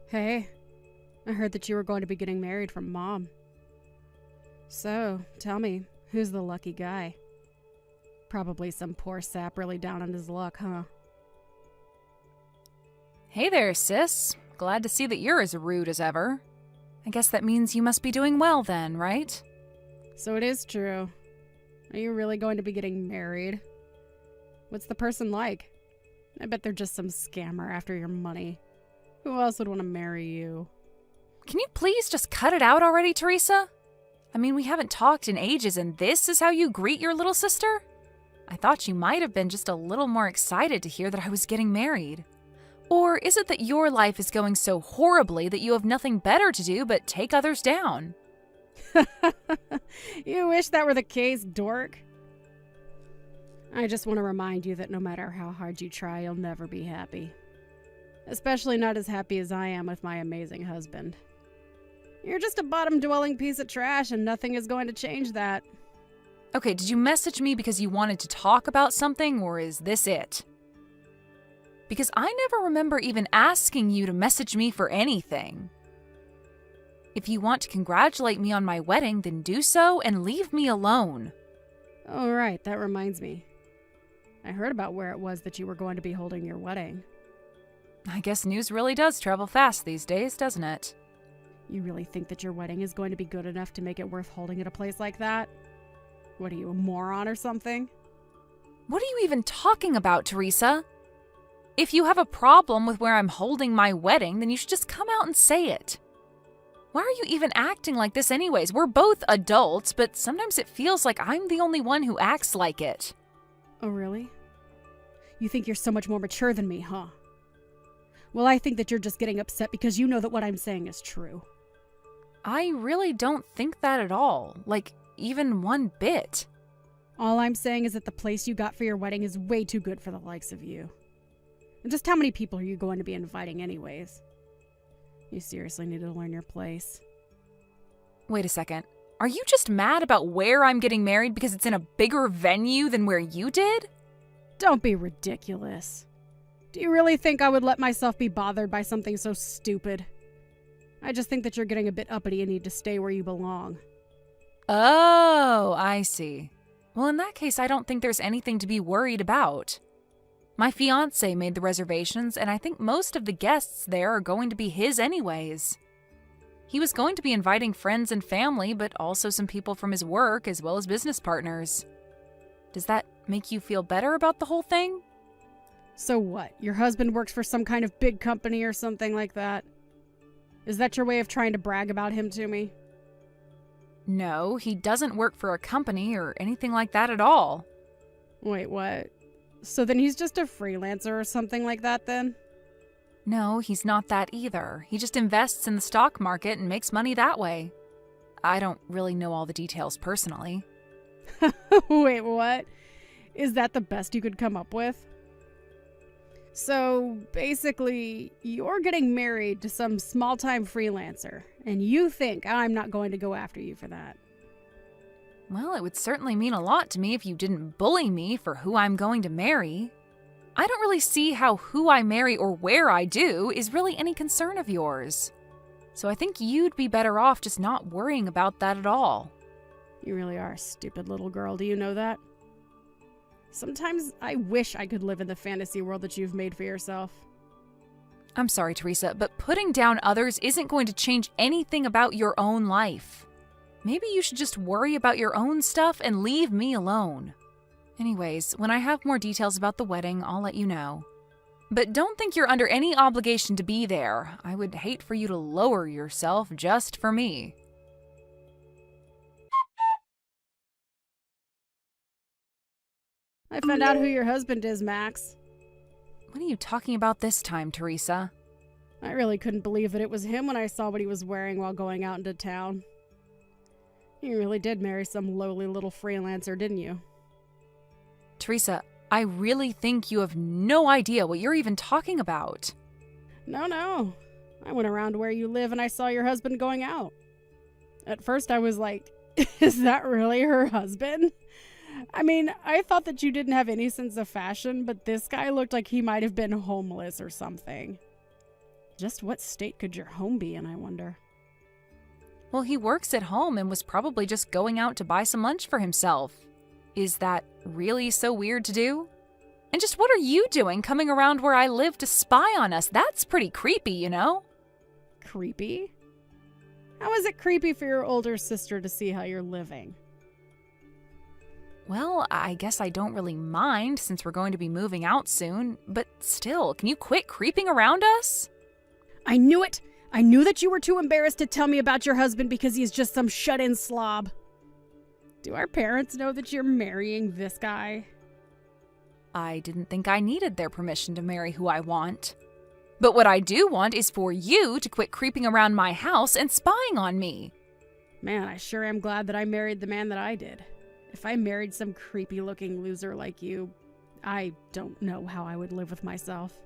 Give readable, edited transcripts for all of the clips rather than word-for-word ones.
Hey, I heard that you were going to be getting married from Mom. So, tell me, who's the lucky guy? Probably some poor sap really down on his luck, huh? Hey there, sis. Glad to see that you're as rude as ever. I guess that means you must be doing well then, right? So it is true. Are you really going to be getting married? What's the person like? I bet they're just some scammer after your money. Who else would want to marry you? Can you please just cut it out already, Teresa? I mean, we haven't talked in ages and this is how you greet your little sister? I thought you might have been just a little more excited to hear that I was getting married. Or is it that your life is going so horribly that you have nothing better to do but take others down? You wish that were the case, dork. I just want to remind you that no matter how hard you try, you'll never be happy. Especially not as happy as I am with my amazing husband. You're just a bottom-dwelling piece of trash and nothing is going to change that. Okay, did you message me because you wanted to talk about something, or is this it? Because I never remember even asking you to message me for anything. If you want to congratulate me on my wedding, then do so and leave me alone. Oh, right, that reminds me. I heard about where it was that you were going to be holding your wedding. I guess news really does travel fast these days, doesn't it? You really think that your wedding is going to be good enough to make it worth holding at a place like that? What are you, a moron or something? What are you even talking about, Teresa? If you have a problem with where I'm holding my wedding, then you should just come out and say it. Why are you even acting like this anyways? We're both adults, but sometimes it feels like I'm the only one who acts like it. Oh, really? You think you're so much more mature than me, huh? Well, I think that you're just getting upset because you know that what I'm saying is true. I really don't think that at all. Like, even one bit. All I'm saying is that the place you got for your wedding is way too good for the likes of you. And just how many people are you going to be inviting anyways? You seriously need to learn your place. Wait a second. Are you just mad about where I'm getting married because it's in a bigger venue than where you did? Don't be ridiculous. Do you really think I would let myself be bothered by something so stupid? I just think that you're getting a bit uppity and need to stay where you belong. Oh, I see. Well, in that case, I don't think there's anything to be worried about. My fiancé made the reservations, and I think most of the guests there are going to be his anyways. He was going to be inviting friends and family, but also some people from his work as well as business partners. Does that make you feel better about the whole thing? So what? Your husband works for some kind of big company or something like that? Is that your way of trying to brag about him to me? No, he doesn't work for a company or anything like that at all. Wait, what? So then he's just a freelancer or something like that then? No, he's not that either. He just invests in the stock market and makes money that way. I don't really know all the details personally. Wait, what? Is that the best you could come up with? So, basically, you're getting married to some small-time freelancer, and you think I'm not going to go after you for that. Well, it would certainly mean a lot to me if you didn't bully me for who I'm going to marry. I don't really see how who I marry or where I do is really any concern of yours. So I think you'd be better off just not worrying about that at all. You really are a stupid little girl, do you know that? Sometimes I wish I could live in the fantasy world that you've made for yourself. I'm sorry, Teresa, but putting down others isn't going to change anything about your own life. Maybe you should just worry about your own stuff and leave me alone. Anyways, when I have more details about the wedding, I'll let you know. But don't think you're under any obligation to be there. I would hate for you to lower yourself just for me. I found out who your husband is, Max. What are you talking about this time, Teresa? I really couldn't believe that it was him when I saw what he was wearing while going out into town. You really did marry some lowly little freelancer, didn't you? Teresa, I really think you have no idea what you're even talking about. No. I went around where you live and I saw your husband going out. At first I was like, is that really her husband? I mean, I thought that you didn't have any sense of fashion, but this guy looked like he might have been homeless or something. Just what state could your home be in, I wonder? Well, he works at home and was probably just going out to buy some lunch for himself. Is that really so weird to do? And just what are you doing coming around where I live to spy on us? That's pretty creepy, you know? Creepy? How is it creepy for your older sister to see how you're living? Well, I guess I don't really mind since we're going to be moving out soon, but still, can you quit creeping around us? I knew it! I knew that you were too embarrassed to tell me about your husband because he's just some shut-in slob. Do our parents know that you're marrying this guy? I didn't think I needed their permission to marry who I want. But what I do want is for you to quit creeping around my house and spying on me. Man, I sure am glad that I married the man that I did. If I married some creepy-looking loser like you, I don't know how I would live with myself.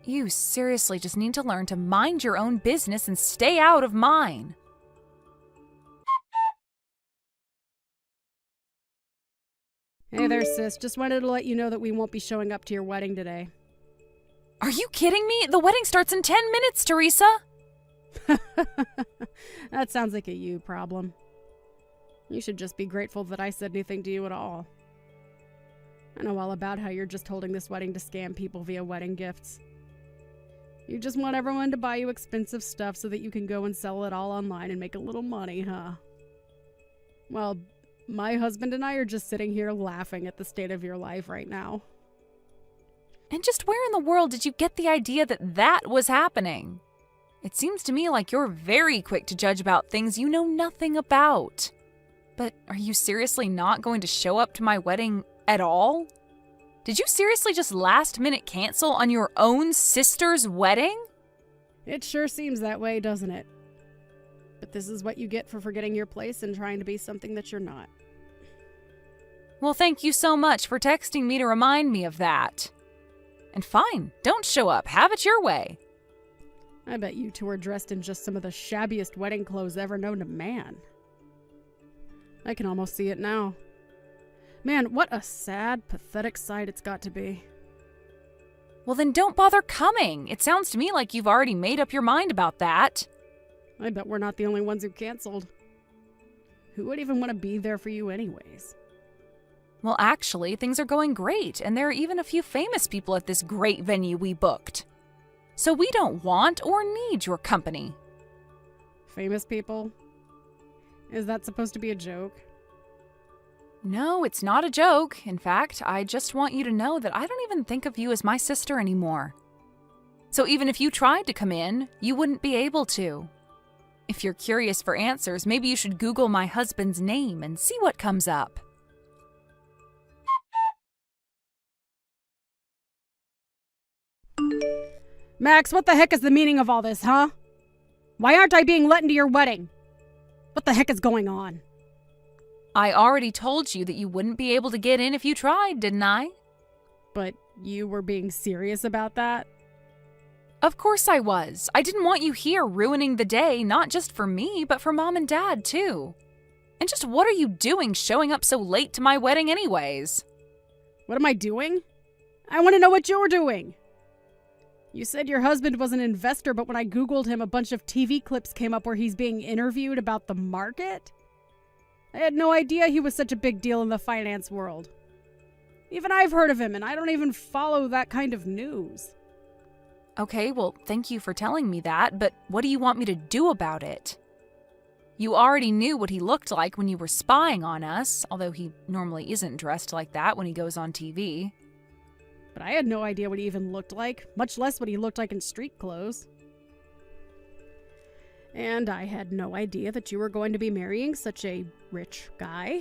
You seriously just need to learn to mind your own business and stay out of mine. Hey there, sis. Just wanted to let you know that we won't be showing up to your wedding today. Are you kidding me? The wedding starts in 10 minutes, Teresa. That sounds like a you problem. You should just be grateful that I said anything to you at all. I know all about how you're just holding this wedding to scam people via wedding gifts. You just want everyone to buy you expensive stuff so that you can go and sell it all online and make a little money, huh? Well, my husband and I are just sitting here laughing at the state of your life right now. And just where in the world did you get the idea that that was happening? It seems to me like you're very quick to judge about things you know nothing about. But are you seriously not going to show up to my wedding at all? Did you seriously just last-minute cancel on your own sister's wedding? It sure seems that way, doesn't it? But this is what you get for forgetting your place and trying to be something that you're not. Well, thank you so much for texting me to remind me of that. And fine, don't show up. Have it your way. I bet you two are dressed in just some of the shabbiest wedding clothes ever known to man. I can almost see it now. Man, what a sad, pathetic sight it's got to be. Well, then don't bother coming. It sounds to me like you've already made up your mind about that. I bet we're not the only ones who canceled. Who would even want to be there for you anyways? Well, actually, things are going great, and there are even a few famous people at this great venue we booked. So we don't want or need your company. Famous people? Is that supposed to be a joke? No, it's not a joke. In fact, I just want you to know that I don't even think of you as my sister anymore. So even if you tried to come in, you wouldn't be able to. If you're curious for answers, maybe you should Google my husband's name and see what comes up. Max, what the heck is the meaning of all this, huh? Why aren't I being let into your wedding? What the heck is going on? I already told you that you wouldn't be able to get in if you tried, didn't I? But you were being serious about that? Of course I was. I didn't want you here ruining the day, not just for me, but for Mom and Dad, too. And just what are you doing showing up so late to my wedding anyways? What am I doing? I want to know what you're doing. You said your husband was an investor, but when I Googled him, a bunch of TV clips came up where he's being interviewed about the market? I had no idea he was such a big deal in the finance world. Even I've heard of him, and I don't even follow that kind of news. Okay, well, thank you for telling me that, but what do you want me to do about it? You already knew what he looked like when you were spying on us, although he normally isn't dressed like that when he goes on TV. But I had no idea what he even looked like, much less what he looked like in street clothes. And I had no idea that you were going to be marrying such a rich guy.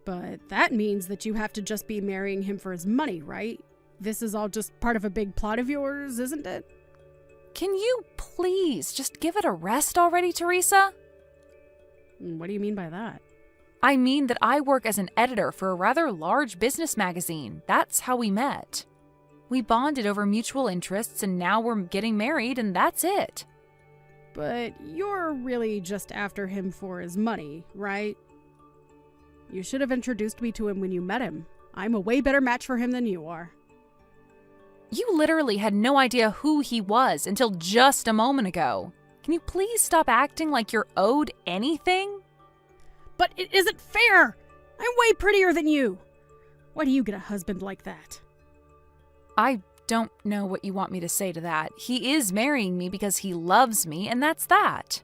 But that means that you have to just be marrying him for his money, right? This is all just part of a big plot of yours, isn't it? Can you please just give it a rest already, Teresa? What do you mean by that? I mean that I work as an editor for a rather large business magazine. That's how we met. We bonded over mutual interests, and now we're getting married, and that's it. But you're really just after him for his money, right? You should have introduced me to him when you met him. I'm a way better match for him than you are. You literally had no idea who he was until just a moment ago. Can you please stop acting like you're owed anything? But it isn't fair! I'm way prettier than you! Why do you get a husband like that? I don't know what you want me to say to that. He is marrying me because he loves me, and that's that.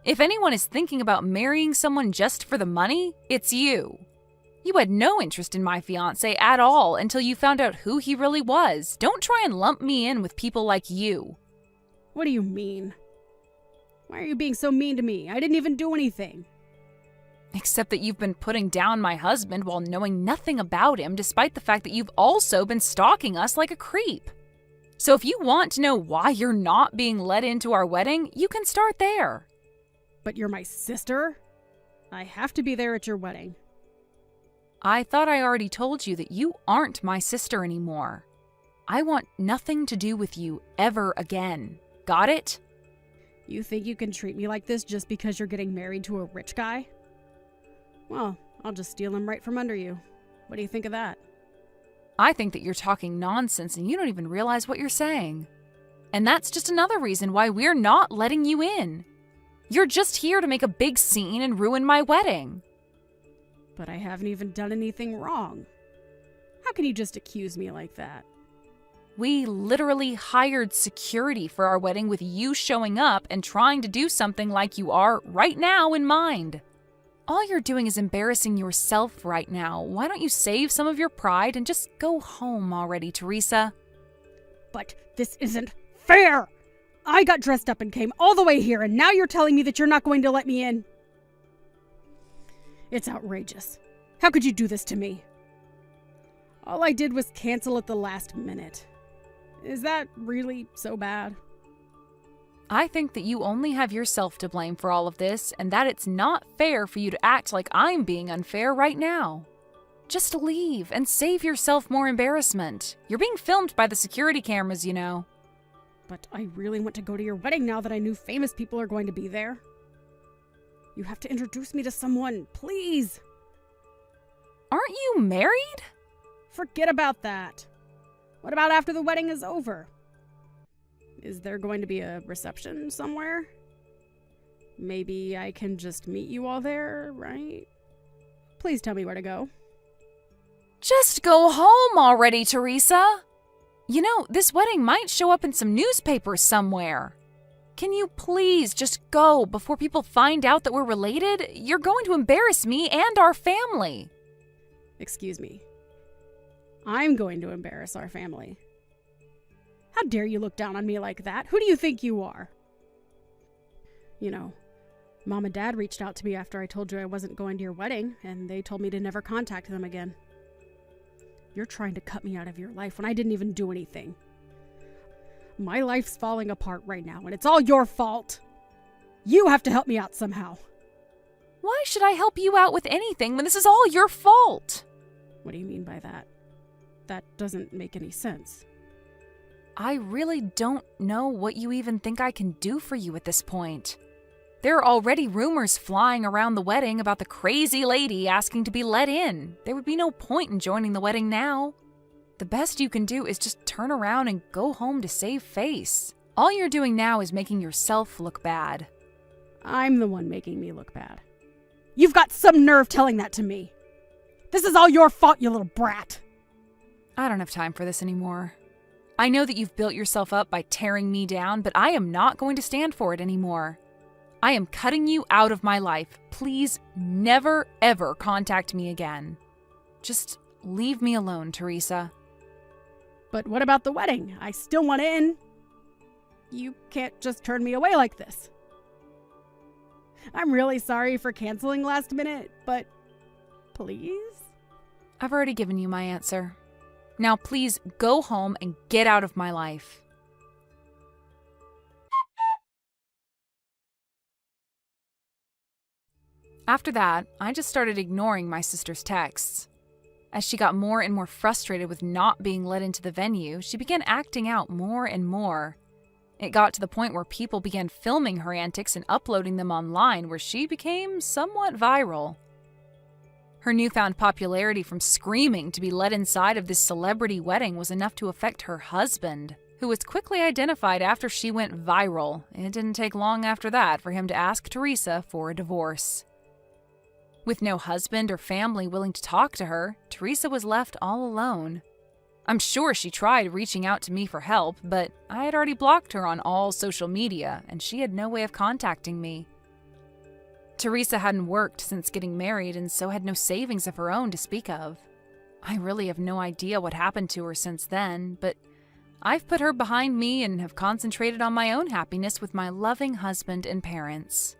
If anyone is thinking about marrying someone just for the money, it's you. You had no interest in my fiancé at all until you found out who he really was. Don't try and lump me in with people like you. What do you mean? Why are you being so mean to me? I didn't even do anything. Except that you've been putting down my husband while knowing nothing about him, despite the fact that you've also been stalking us like a creep. So if you want to know why you're not being let into our wedding, you can start there. But you're my sister? I have to be there at your wedding. I thought I already told you that you aren't my sister anymore. I want nothing to do with you ever again. Got it? You think you can treat me like this just because you're getting married to a rich guy? Well, I'll just steal him right from under you. What do you think of that? I think that you're talking nonsense and you don't even realize what you're saying. And that's just another reason why we're not letting you in. You're just here to make a big scene and ruin my wedding. But I haven't even done anything wrong. How can you just accuse me like that? We literally hired security for our wedding with you showing up and trying to do something like you are right now in mind. All you're doing is embarrassing yourself right now. Why don't you save some of your pride and just go home already, Teresa? But this isn't fair! I got dressed up and came all the way here, and now you're telling me that you're not going to let me in? It's outrageous. How could you do this to me? All I did was cancel at the last minute. Is that really so bad? I think that you only have yourself to blame for all of this, and that it's not fair for you to act like I'm being unfair right now. Just leave and save yourself more embarrassment. You're being filmed by the security cameras, you know. But I really want to go to your wedding now that I knew famous people are going to be there. You have to introduce me to someone, please. Aren't you married? Forget about that. What about after the wedding is over? Is there going to be a reception somewhere? Maybe I can just meet you all there, right? Please tell me where to go. Just go home already, Teresa. You know, this wedding might show up in some newspapers somewhere. Can you please just go before people find out that we're related? You're going to embarrass me and our family. Excuse me. I'm going to embarrass our family. How dare you look down on me like that? Who do you think you are? You know, Mom and Dad reached out to me after I told you I wasn't going to your wedding, and they told me to never contact them again. You're trying to cut me out of your life when I didn't even do anything. My life's falling apart right now, and it's all your fault. You have to help me out somehow. Why should I help you out with anything when this is all your fault? What do you mean by that? That doesn't make any sense. I really don't know what you even think I can do for you at this point. There are already rumors flying around the wedding about the crazy lady asking to be let in. There would be no point in joining the wedding now. The best you can do is just turn around and go home to save face. All you're doing now is making yourself look bad. I'm the one making me look bad. You've got some nerve telling that to me. This is all your fault, you little brat. I don't have time for this anymore. I know that you've built yourself up by tearing me down, but I am not going to stand for it anymore. I am cutting you out of my life. Please never, ever contact me again. Just leave me alone, Teresa. But what about the wedding? I still want in. You can't just turn me away like this. I'm really sorry for canceling last minute, but please? I've already given you my answer. Now please go home and get out of my life. After that, I just started ignoring my sister's texts. As she got more and more frustrated with not being let into the venue, she began acting out more and more. It got to the point where people began filming her antics and uploading them online, where she became somewhat viral. Her newfound popularity from screaming to be let inside of this celebrity wedding was enough to affect her husband, who was quickly identified after she went viral. It didn't take long after that for him to ask Teresa for a divorce. With no husband or family willing to talk to her, Teresa was left all alone. I'm sure she tried reaching out to me for help, but I had already blocked her on all social media, and she had no way of contacting me. Teresa hadn't worked since getting married and so had no savings of her own to speak of. I really have no idea what happened to her since then, but I've put her behind me and have concentrated on my own happiness with my loving husband and parents.